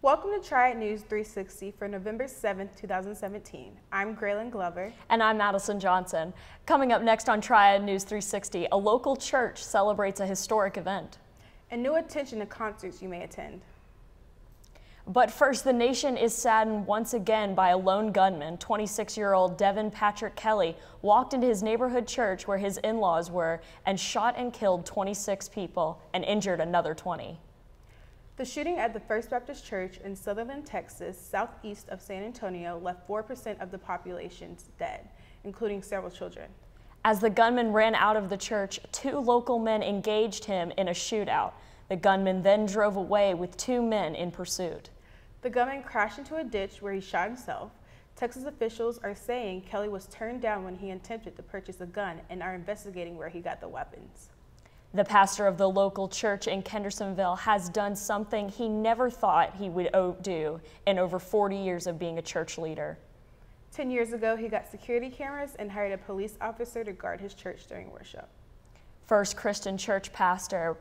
Welcome to Triad News 360 for November 7th, 2017. I'm Graylin Glover. And I'm Madison Johnson. Coming up next on Triad News 360, a local church celebrates a historic event. And new attention to concerts you may attend. But first, the nation is saddened once again by a lone gunman. 26-year-old Devin Patrick Kelly walked into his neighborhood church where his in-laws were and shot and killed 26 people and injured another 20. The shooting at the First Baptist Church in Sutherland, Texas, southeast of San Antonio, left 4% of the population dead, including several children. As the gunman ran out of the church, two local men engaged him in a shootout. The gunman then drove away with two men in pursuit. The gunman crashed into a ditch where he shot himself. Texas officials are saying Kelly was turned down when he attempted to purchase a gun and are investigating where he got the weapons. The pastor of the local church in Hendersonville has done something he never thought he would do in over 40 years of being a church leader. 10 years ago, he got security cameras and hired a police officer to guard his church during worship. First Christian Church pastor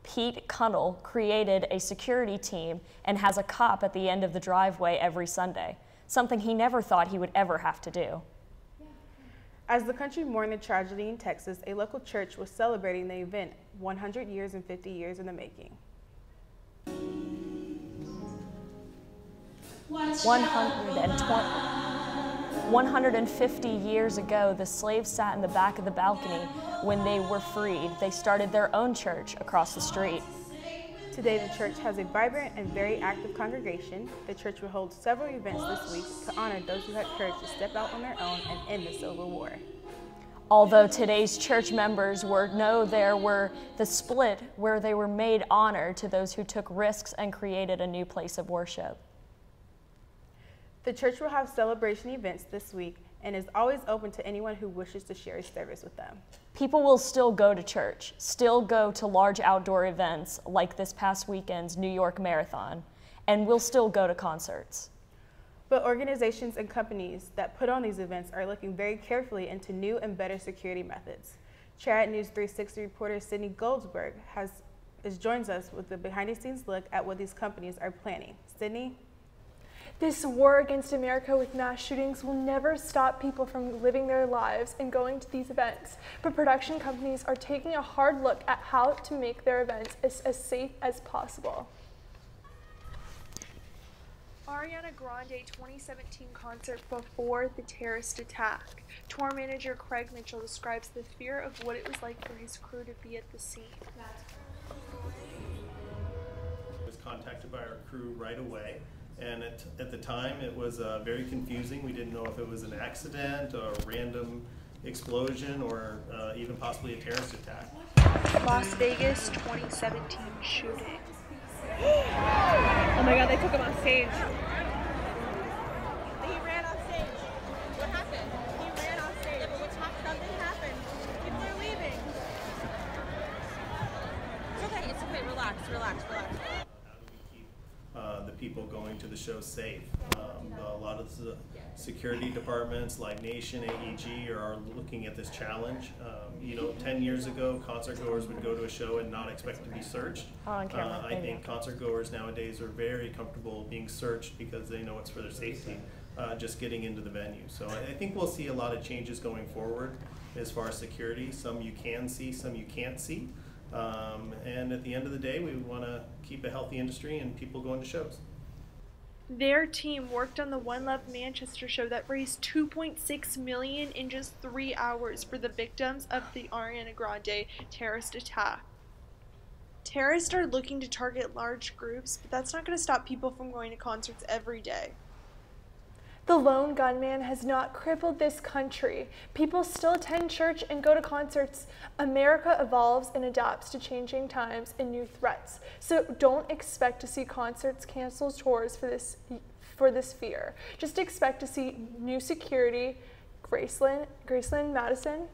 Pete Cunnell created a security team and has a cop at the end of the driveway every Sunday, something he never thought he would ever have to do. As the country mourned the tragedy in Texas, a local church was celebrating the event 100 years and 50 years in the making. 150 years ago, the slaves sat in the back of the balcony. When they were freed, they started their own church across the street. Today, the church has a vibrant and very active congregation. The church will hold several events this week to honor those who had courage to step out on their own and end the Civil War. Although today's church members there were the split where they were made honor to those who took risks and created a new place of worship. The church will have celebration events this week and is always open to anyone who wishes to share a service with them. People will still go to church, still go to large outdoor events like this past weekend's New York Marathon, and will still go to concerts. But organizations and companies that put on these events are looking very carefully into new and better security methods. Triad News 360 reporter Sydney Goldsberg joins us with the behind-the-scenes look at what these companies are planning. Sydney? This war against America with mass shootings will never stop people from living their lives and going to these events, but production companies are taking a hard look at how to make their events as safe as possible. Ariana Grande 2017 concert before the terrorist attack. Tour manager Craig Mitchell describes the fear of what it was like for his crew to be at the scene. I was contacted by our crew right away. And at the time, it was very confusing. We didn't know if it was an accident or a random explosion or even possibly a terrorist attack. Las Vegas 2017 shooting. Oh my God, they took him on stage. He ran off stage. What happened? He ran off stage. Yeah, but something happened. People are leaving. It's okay, relax. The people going to the show safe. A lot of the security departments like Nation, AEG are looking at this challenge. 10 years ago, concert goers would go to a show and not expect to be searched. On camera, I think concert goers nowadays are very comfortable being searched because they know it's for their safety, just getting into the venue. So I think we'll see a lot of changes going forward as far as security. Some you can see, some you can't see. And at the end of the day, we want to keep a healthy industry and people going to shows. Their team worked on the One Love Manchester show that raised $2.6 million in just 3 hours for the victims of the Ariana Grande terrorist attack. Terrorists are looking to target large groups, but that's not going to stop people from going to concerts every day. The lone gunman has not crippled this country. People still attend church and go to concerts. America evolves and adapts to changing times and new threats. So don't expect to see concerts cancel tours for this fear. Just expect to see new security. Gracelyn, Madison?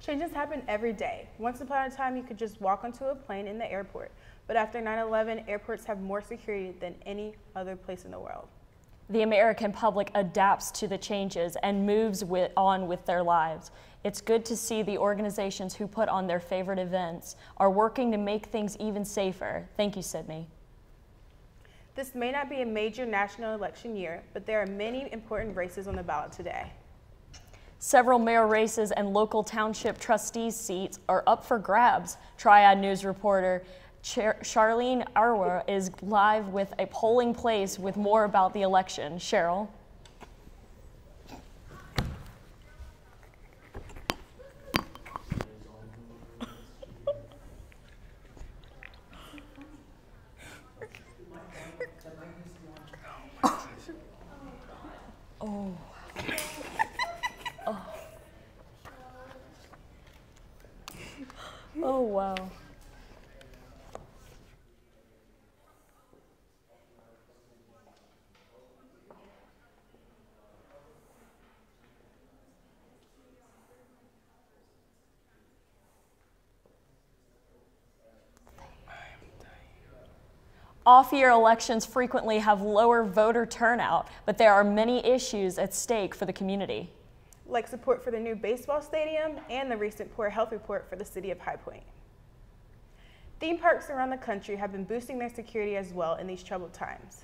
Changes happen every day. Once upon a time, you could just walk onto a plane in the airport. But after 9/11, airports have more security than any other place in the world. The American public adapts to the changes and moves on with their lives. It's good to see the organizations who put on their favorite events are working to make things even safer. Thank you, Sydney. This may not be a major national election year, but there are many important races on the ballot today. Several mayor races and local township trustees seats are up for grabs. Triad News reporter Charlene Arwa is live with a polling place with more about the election. Cheryl. Oh. Oh. Oh, wow. Off-year elections frequently have lower voter turnout, but there are many issues at stake for the community. Like support for the new baseball stadium and the recent poor health report for the city of High Point. Theme parks around the country have been boosting their security as well in these troubled times.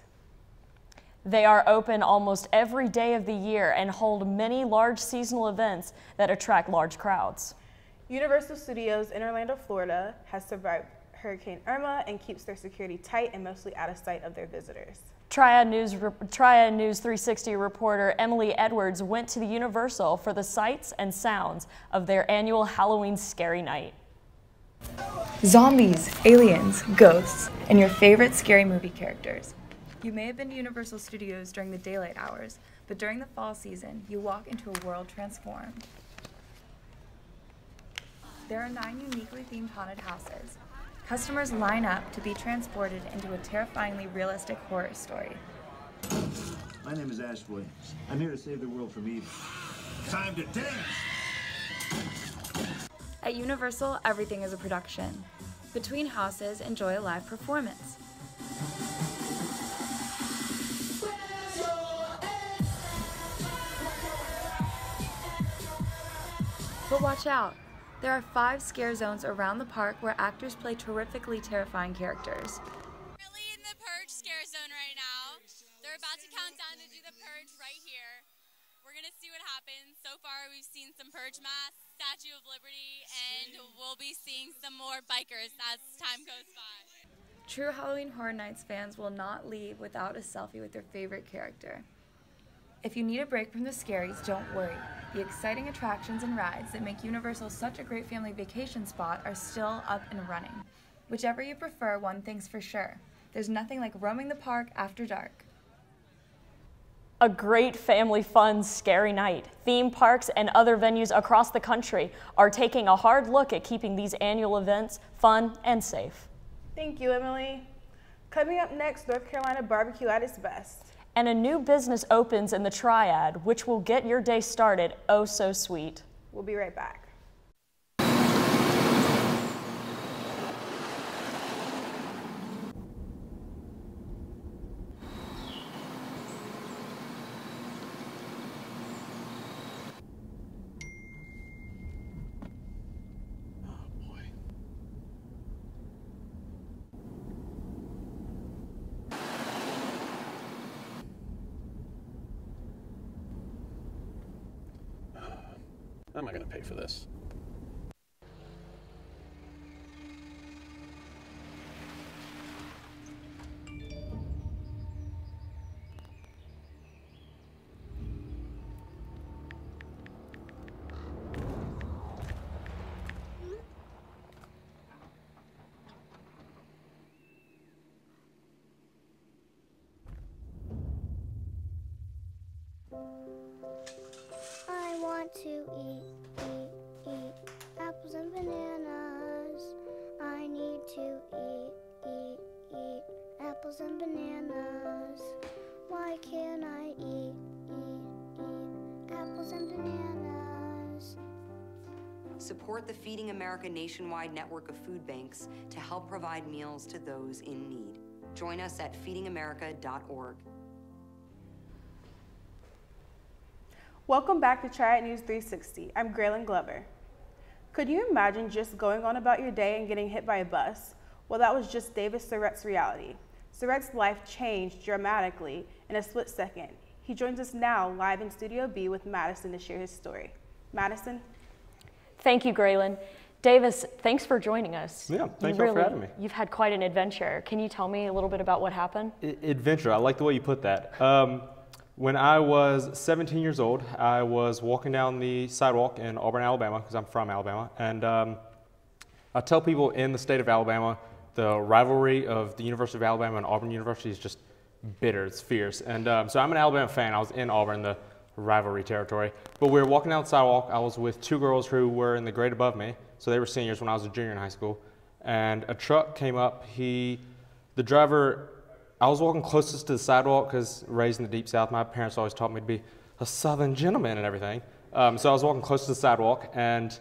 They are open almost every day of the year and hold many large seasonal events that attract large crowds. Universal Studios in Orlando, Florida has survived Hurricane Irma and keeps their security tight and mostly out of sight of their visitors. Triad News 360 reporter Emily Edwards went to the Universal for the sights and sounds of their annual Halloween Scary Night. Zombies, aliens, ghosts, and your favorite scary movie characters. You may have been to Universal Studios during the daylight hours, but during the fall season, you walk into a world transformed. There are 9 uniquely themed haunted houses. Customers line up to be transported into a terrifyingly realistic horror story. My name is Ash Williams. I'm here to save the world from evil. Time to dance! At Universal, everything is a production. Between houses, enjoy a live performance. But watch out. There are 5 scare zones around the park where actors play terrifically terrifying characters. We're really in the purge scare zone right now. They're about to count down to do the purge right here. We're gonna see what happens. So far we've seen some purge masks, Statue of Liberty, and we'll be seeing some more bikers as time goes by. True Halloween Horror Nights fans will not leave without a selfie with their favorite character. If you need a break from the scaries, don't worry. The exciting attractions and rides that make Universal such a great family vacation spot are still up and running. Whichever you prefer, one thing's for sure. There's nothing like roaming the park after dark. A great family fun scary night. Theme parks and other venues across the country are taking a hard look at keeping these annual events fun and safe. Thank you, Emily. Coming up next, North Carolina barbecue at its best. And a new business opens in the Triad, which will get your day started oh so sweet. We'll be right back. How am I going to pay for this? I want to eat apples and bananas. I need to eat apples and bananas. Why can't I eat apples and bananas? Support the Feeding America nationwide network of food banks to help provide meals to those in need. Join us at feedingamerica.org. Welcome back to Triad News 360. I'm Graylin Glover. Could you imagine just going on about your day and getting hit by a bus? Well, that was just Davis Surratt's reality. Surratt's life changed dramatically in a split second. He joins us now live in Studio B with Madison to share his story. Madison? Thank you, Graylin. Davis, thanks for joining us. Yeah, thanks for having me. You've had quite an adventure. Can you tell me a little bit about what happened? Adventure, I like the way you put that. When I was 17 years old, I was walking down the sidewalk in Auburn, Alabama, because I'm from Alabama, and I tell people in the state of Alabama, the rivalry of the University of Alabama and Auburn University is just bitter, it's fierce. And so I'm an Alabama fan. I was in Auburn, the rivalry territory. But we were walking down the sidewalk. I was with two girls who were in the grade above me. So they were seniors when I was a junior in high school. And a truck came up. The driver, I was walking closest to the sidewalk because raised in the Deep South, my parents always taught me to be a Southern gentleman and everything. So I was walking close to the sidewalk, and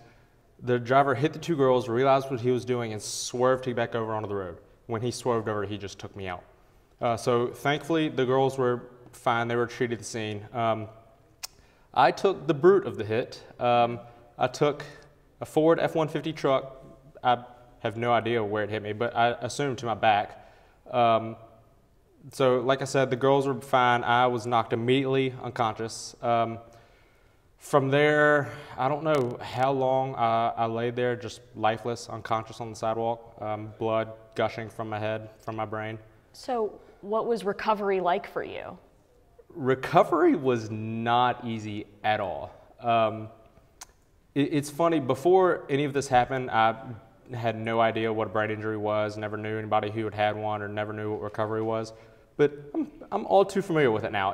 the driver hit the two girls, realized what he was doing, and swerved to get back over onto the road. When he swerved over, he just took me out. So thankfully, the girls were fine. They were treated at the scene. I took the brunt of the hit. I took a Ford F-150 truck. I have no idea where it hit me, but I assumed to my back. So like I said, the girls were fine. I was knocked immediately unconscious. From there, I don't know how long I laid there, just lifeless, unconscious on the sidewalk, blood gushing from my head, from my brain. So what was recovery like for you? Recovery was not easy at all. It's funny, before any of this happened, I had no idea what a brain injury was, never knew anybody who had had one, or never knew what recovery was. But I'm all too familiar with it now.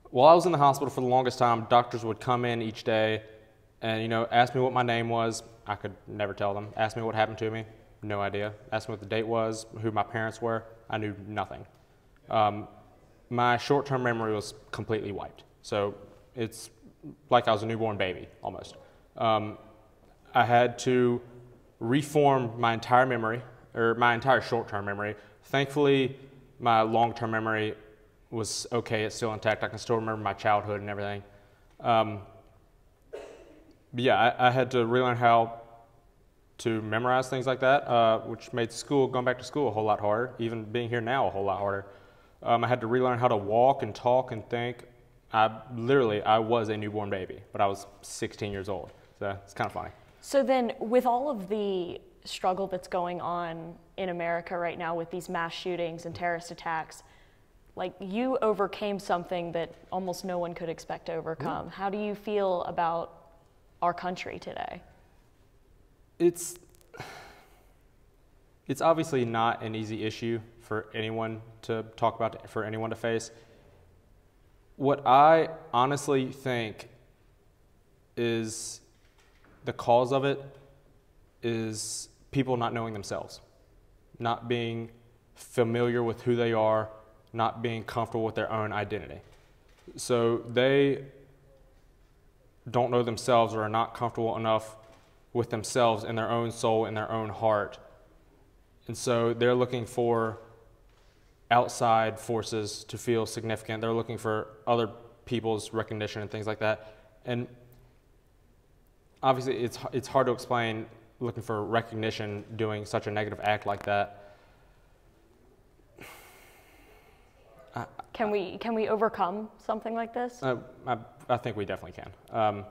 While I was in the hospital for the longest time, doctors would come in each day and, ask me what my name was. I could never tell them. Ask me what happened to me. No idea. Ask me what the date was, who my parents were. I knew nothing. My short-term memory was completely wiped. So it's like I was a newborn baby, almost. I had to reform my entire memory, or my entire short-term memory. Thankfully, my long-term memory was okay. It's still intact. I can still remember my childhood and everything. But yeah, I had to relearn how to memorize things like that, which made going back to school a whole lot harder, even being here now a whole lot harder. I had to relearn how to walk and talk and think. I was a newborn baby, but I was 16 years old. So it's kind of funny. So then, with all of the struggle that's going on in America right now with these mass shootings and terrorist attacks, like, you overcame something that almost no one could expect to overcome. How do you feel about our country today? It's obviously not an easy issue for anyone to talk about, for anyone to face. What I honestly think is the cause of it is people not knowing themselves, not being familiar with who they are, not being comfortable with their own identity. So they don't know themselves, or are not comfortable enough with themselves and their own soul and their own heart. And so they're looking for outside forces to feel significant. They're looking for other people's recognition and things like that. And obviously it's hard to explain looking for recognition doing such a negative act like that. Can we overcome something like this? I think we definitely can.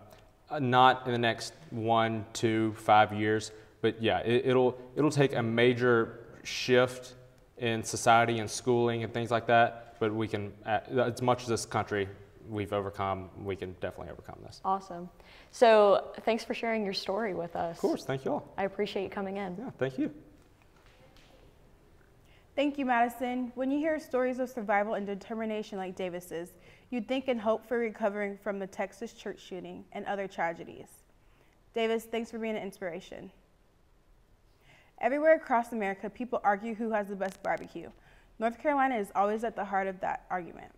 Not in the next 1, 2, 5 years, but yeah, it'll take a major shift in society and schooling and things like that. But we can, as much as this country we've overcome, we can definitely overcome this. Awesome. So thanks for sharing your story with us. Of course, thank you all. I appreciate you coming in. Yeah, thank you. Thank you, Madison. When you hear stories of survival and determination like Davis's, you'd think and hope for recovering from the Texas church shooting and other tragedies. Davis, thanks for being an inspiration. Everywhere across America, people argue who has the best barbecue. North Carolina is always at the heart of that argument.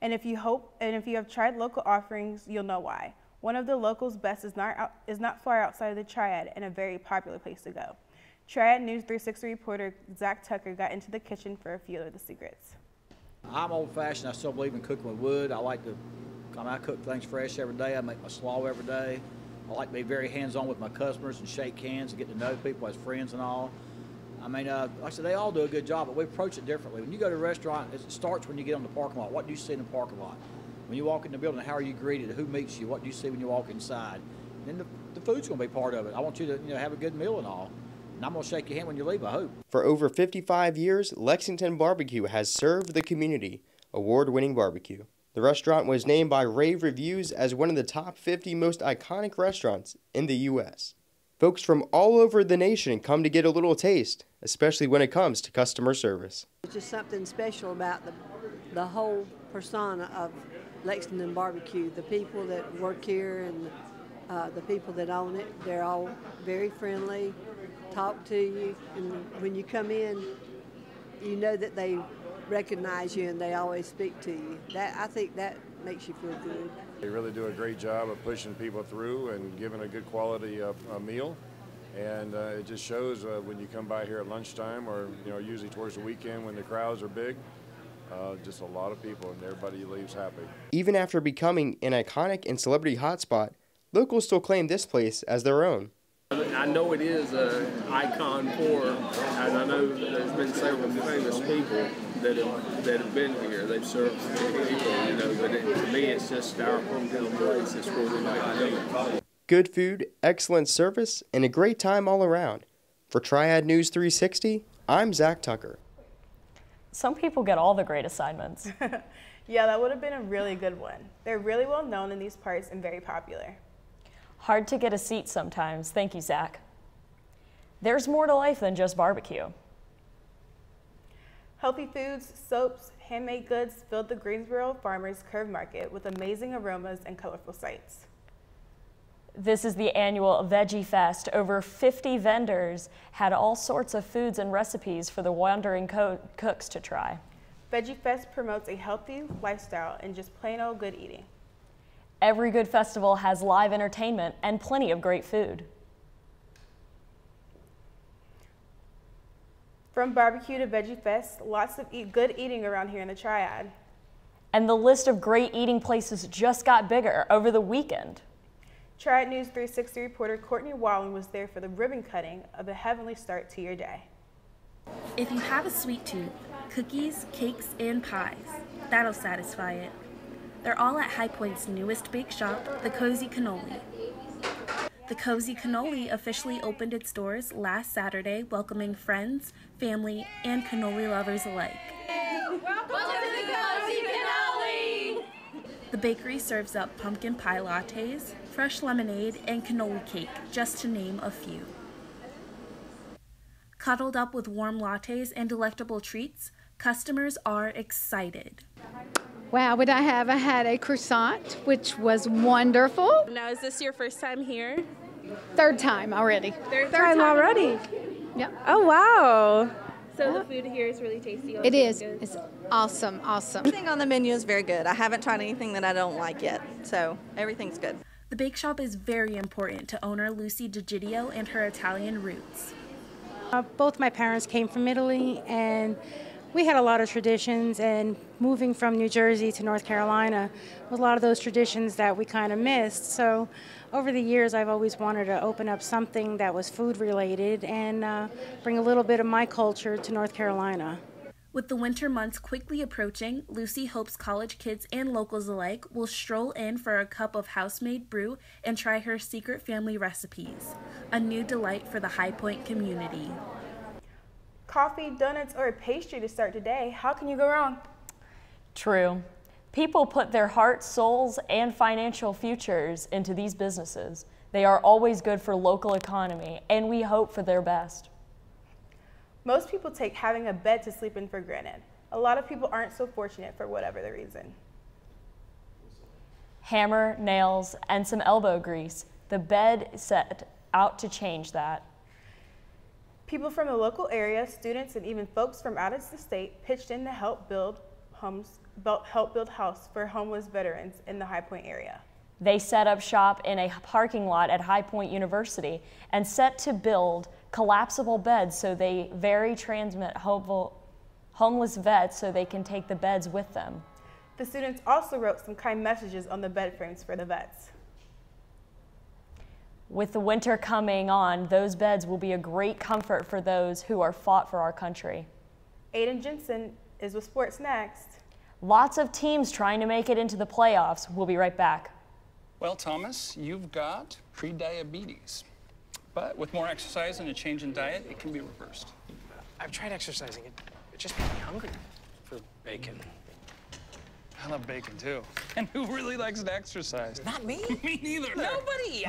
And if you have tried local offerings, you'll know why. One of the locals' best is not far outside of the Triad, and a very popular place to go. Triad News 360 reporter Zach Tucker got into the kitchen for a few of the secrets. I'm old-fashioned. I still believe in cooking with wood. I cook things fresh every day. I make my slaw every day. I like to be very hands-on with my customers and shake hands and get to know people as friends and all. I mean, like I said, they all do a good job, but we approach it differently. When you go to a restaurant, it starts when you get on the parking lot. What do you see in the parking lot? When you walk in the building, how are you greeted? Who meets you? What do you see when you walk inside? And then the food's going to be part of it. I want you to have a good meal and all. And I'm going to shake your hand when you leave, I hope. For over 55 years, Lexington Barbecue has served the community. Award-winning barbecue. The restaurant was named by rave reviews as one of the top 50 most iconic restaurants in the U.S. Folks from all over the nation come to get a little taste, especially when it comes to customer service. It's just something special about the whole persona of Lexington Barbecue. The people that work here and the people that own it, they're all very friendly, talk to you, and when you come in, you know that they recognize you and they always speak to you. I think that makes you feel good. They really do a great job of pushing people through and giving a good quality meal, and it just shows when you come by here at lunchtime, or usually towards the weekend when the crowds are big. Just a lot of people, and everybody leaves happy. Even after becoming an iconic and celebrity hotspot, locals still claim this place as their own. I know it is an icon for, and I know there's been several famous people that have been here. They've served people, but to me it's just our hometown place. It's where we like to go. Good food, excellent service, and a great time all around. For Triad News 360, I'm Zach Tucker. Some people get all the great assignments. Yeah, that would have been a really good one. They're really well known in these parts and very popular. Hard to get a seat sometimes. Thank you, Zach. There's more to life than just barbecue. Healthy foods, soaps, handmade goods filled the Greensboro Farmers Curve Market with amazing aromas and colorful sights. This is the annual Veggie Fest. Over 50 vendors had all sorts of foods and recipes for the wandering cooks to try. Veggie Fest promotes a healthy lifestyle and just plain old good eating. Every good festival has live entertainment and plenty of great food. From barbecue to Veggie Fest, lots of good eating around here in the Triad. And the list of great eating places just got bigger over the weekend. Triad News 360 reporter Courtney Wallen was there for the ribbon cutting of a heavenly start to your day. If you have a sweet tooth, cookies, cakes, and pies, that'll satisfy it. They're all at High Point's newest bake shop, the Cozy Cannoli. The Cozy Cannoli officially opened its doors last Saturday, welcoming friends, family, and cannoli lovers alike. Welcome to the Cozy Cannoli! The bakery serves up pumpkin pie lattes, fresh lemonade, and cannoli cake, just to name a few. Cuddled up with warm lattes and delectable treats, customers are excited. Wow, what I have? I had a croissant, which was wonderful. Now, is this your first time here? Third time already. Third time already? Yep. Oh, wow. So the food here is really tasty. It is. It's awesome, awesome. Everything on the menu is very good. I haven't tried anything that I don't like yet, so everything's good. The bake shop is very important to owner Lucy DeGidio and her Italian roots. Both my parents came from Italy, and we had a lot of traditions, and moving from New Jersey to North Carolina, with a lot of those traditions that we kind of missed. So over the years, I've always wanted to open up something that was food related and bring a little bit of my culture to North Carolina. With the winter months quickly approaching, Lucy hopes college kids and locals alike will stroll in for a cup of house-made brew and try her secret family recipes, a new delight for the High Point community. Coffee, donuts, or a pastry to start today. How can you go wrong? True. People put their hearts, souls, and financial futures into these businesses. They are always good for local economy, and we hope for their best. Most people take having a bed to sleep in for granted. A lot of people aren't so fortunate for whatever the reason. Hammer, nails, and some elbow grease. The bed set out to change that. People from the local area, students, and even folks from out of the state pitched in to help build house for homeless veterans in the High Point area. They set up shop in a parking lot at High Point University and set to build collapsible beds so they transmit homeless vets so they can take the beds with them. The students also wrote some kind messages on the bed frames for the vets. With the winter coming on, those beds will be a great comfort for those who are fought for our country. Aiden Jensen is with Sports Next. Lots of teams trying to make it into the playoffs. We'll be right back. Well, Thomas, you've got pre-diabetes. But with more exercise and a change in diet, it can be reversed. I've tried exercising. It just made me hungry for bacon. I love bacon, too. And who really likes to exercise? Not me. Me neither. Nobody.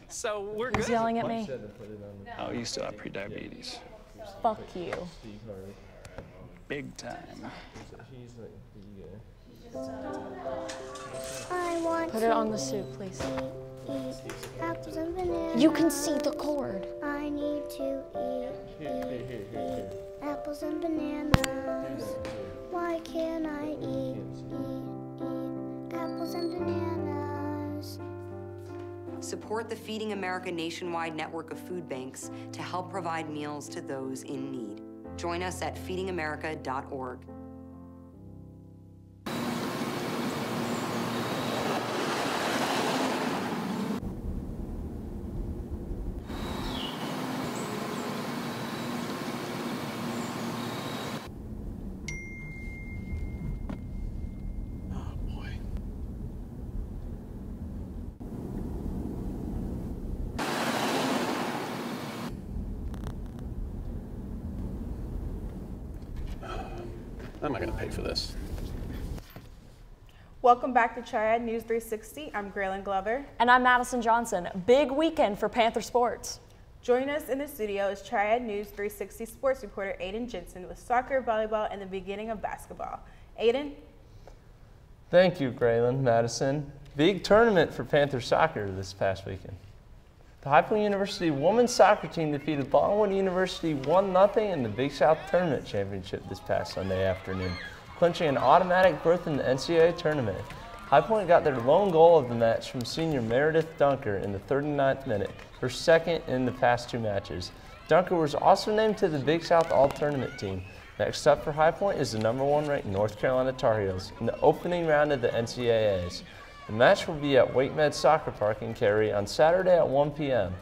So we're good. Who's yelling at me? Oh, you still have pre-diabetes. Fuck you. Big time. I want Put it on the soup, please. eat apples and bananas. You can see the cord. I need to eat apples and bananas. Why can't I eat apples and bananas? Support the Feeding America nationwide network of food banks to help provide meals to those in need. Join us at feedingamerica.org. How am I going to pay for this? Welcome back to Triad News 360. I'm Graylin Glover. And I'm Madison Johnson. Big weekend for Panther sports. Joining us in the studio is Triad News 360 sports reporter Aiden Jensen with soccer, volleyball, and the beginning of basketball. Aiden? Thank you, Graylin, Madison. Big tournament for Panther soccer this past weekend. The High Point University women's soccer team defeated Longwood University 1-0 in the Big South Tournament Championship this past Sunday afternoon, clinching an automatic berth in the NCAA tournament. High Point got their lone goal of the match from senior Meredith Dunker in the 39th minute, her second in the past two matches. Dunker was also named to the Big South All-Tournament team. Next up for High Point is the #1 ranked North Carolina Tar Heels in the opening round of the NCAAs. The match will be at Wake Med Soccer Park in Cary on Saturday at 1 p.m.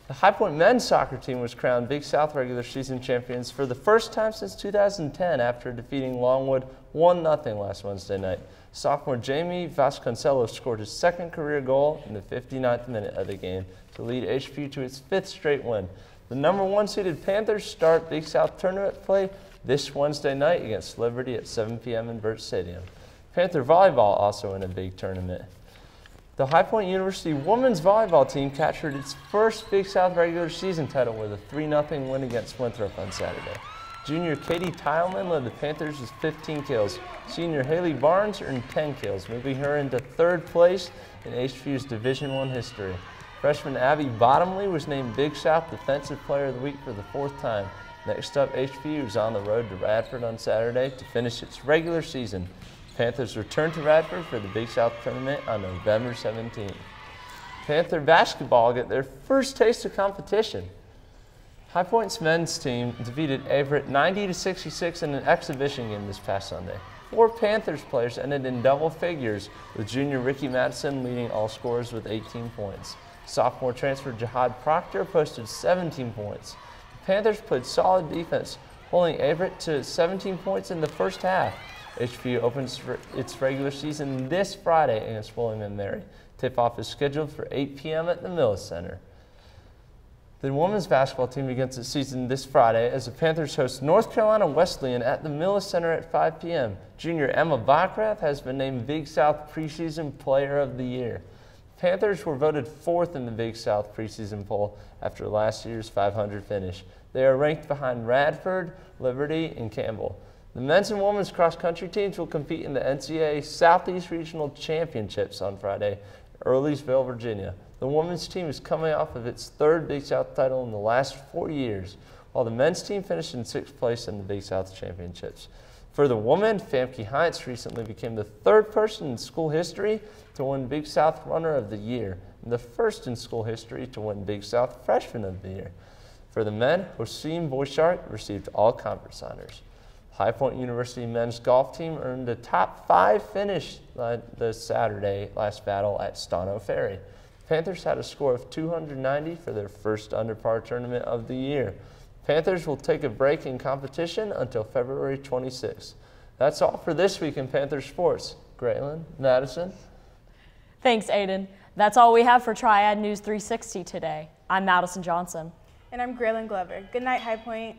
The High Point men's soccer team was crowned Big South regular season champions for the first time since 2010 after defeating Longwood 1-0 last Wednesday night. Sophomore Jamie Vasconcelos scored his second career goal in the 59th minute of the game to lead HPU to its fifth straight win. The #1 seeded Panthers start Big South tournament play this Wednesday night against Liberty at 7 p.m. in Burt Stadium. Panther volleyball also in a big tournament. The High Point University women's volleyball team captured its first Big South regular season title with a 3-0 win against Winthrop on Saturday. Junior Katie Tileman led the Panthers with 15 kills. Senior Haley Barnes earned 10 kills, moving her into third place in HPU's Division I history. Freshman Abby Bottomley was named Big South Defensive Player of the Week for the fourth time. Next up, HPU is on the road to Radford on Saturday to finish its regular season. Panthers return to Radford for the Big South Tournament on November 17th. Panther basketball get their first taste of competition. High Point's men's team defeated Everett 90-66 in an exhibition game this past Sunday. 4 Panthers players ended in double figures, with junior Ricky Madison leading all scorers with 18 points. Sophomore transfer Jihad Proctor posted 17 points. The Panthers played solid defense, holding Everett to 17 points in the first half. HPU opens its regular season this Friday against William & Mary. Tip-off is scheduled for 8 p.m. at the Millis Center. The women's basketball team begins its season this Friday as the Panthers host North Carolina Wesleyan at the Millis Center at 5 p.m. Junior Emma Backrath has been named Big South Preseason Player of the Year. Panthers were voted 4th in the Big South preseason poll after last year's 500 finish. They are ranked behind Radford, Liberty, and Campbell. The men's and women's cross-country teams will compete in the NCAA Southeast Regional Championships on Friday in Earlysville, Virginia. The women's team is coming off of its third Big South title in the last 4 years, while the men's team finished in 6th place in the Big South Championships. For the women, Famke Heinz recently became the 3rd person in school history to win Big South Runner of the Year, and the 1st in school history to win Big South Freshman of the Year. For the men, Hoseem Boyshart received all conference honors. High Point University men's golf team earned a top 5 finish this Saturday last battle at Stano Ferry. Panthers had a score of 290 for their first under par tournament of the year. Panthers will take a break in competition until February 26th. That's all for this week in Panther sports. Graylin, Madison. Thanks, Aiden. That's all we have for Triad News 360 today. I'm Madison Johnson. And I'm Graylin Glover. Good night, High Point.